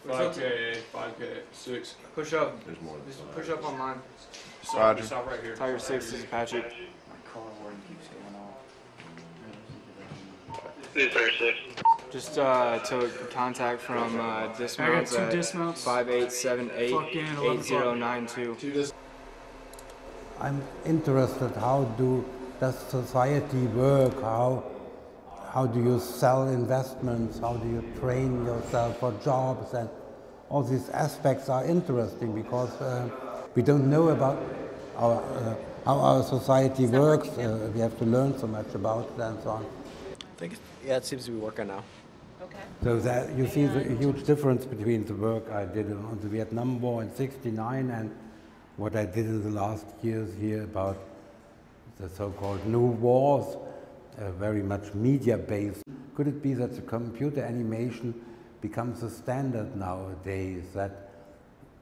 5K, 5K, 6. Push up. There's more than Just five. push up on mine. Stop, stop right here. Tiger 6 is Patrick. My car warning keeps going off. This is Tiger 6. Just took contact from dismounts I got two at dismounts. 5878-8092. I'm interested, how does society work? How do you sell investments? How do you train yourself for jobs? And all these aspects are interesting because we don't know about how our society works. We have to learn so much about it and so on. I think, yeah, it seems to be working now. Okay. So that you see the huge difference between the work I did on the Vietnam War in '69 and what I did in the last years here about the so-called new wars, very much media-based. Could it be that the computer animation becomes a standard nowadays, that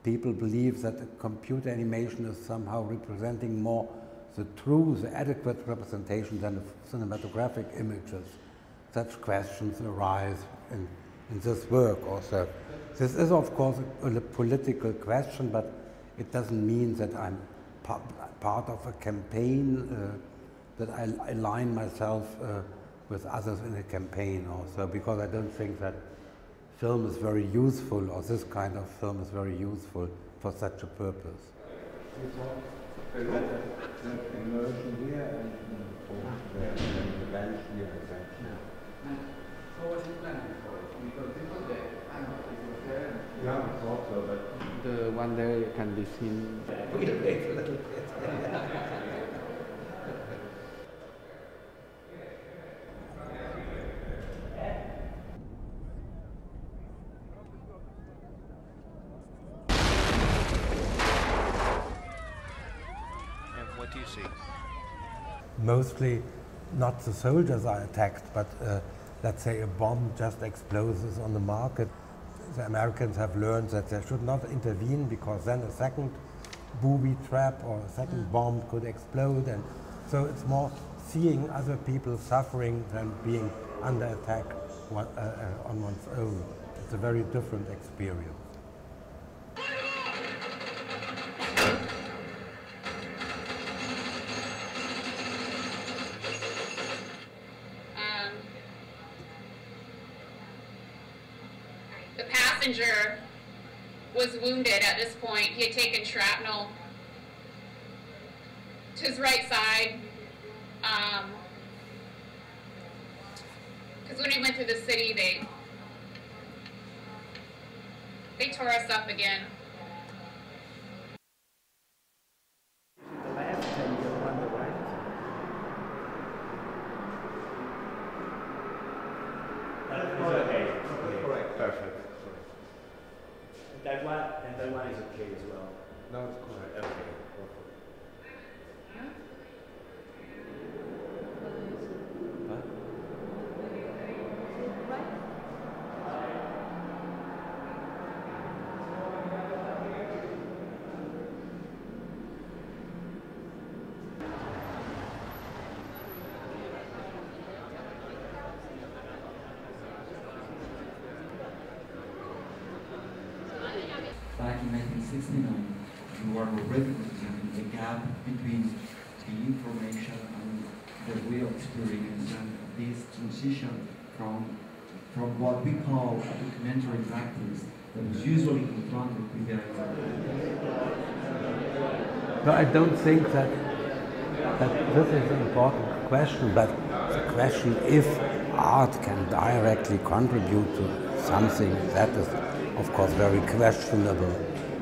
people believe that the computer animation is somehow representing more the true, the adequate representation than the cinematographic images? Such questions arise in this work also. This is of course a political question, but it doesn't mean that I'm part of a campaign, that I align myself with others in a campaign also, because I don't think that film is very useful, or this kind of film is very useful for such a purpose. Immersion here and the bench here. What was he planning for? Because this was there. I know it was there. Yeah, I thought so, but The one there can be seen. Wait a little bit. And what do you see? Mostly not the soldiers are attacked, but let's say a bomb just explodes on the market. The Americans have learned that they should not intervene, because then a second booby trap or a second bomb could explode, and so it's more seeing other people suffering than being under attack on one's own. It's a very different experience. The passenger was wounded at this point. He had taken shrapnel to his right side. Because when we went through the city, they tore us up again. the left and the one on the right. Okay. Correct. Perfect. That one is okay as well. No, it's correct. Okay. Back in 1969, we were already observing the gap between the information and the real experience, and this transition from what we call a documentary practice that was usually confronted with the No, I don't think that this is an important question, but the question if art can directly contribute to something, that is of course very questionable.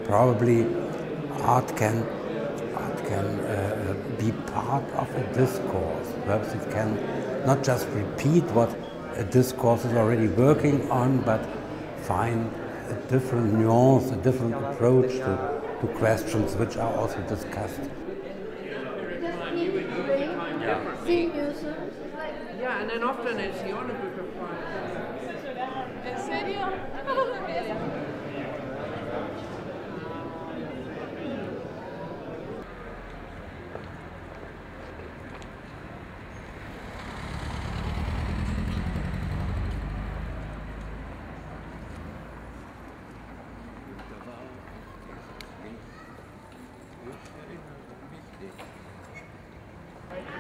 Probably art can be part of a discourse. Perhaps it can not just repeat what a discourse is already working on, but find a different nuance, a different approach to questions which are also discussed. Yeah, and then often it's the honor book of prize. ¿En serio?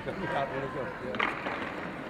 Coming out really good. Yeah.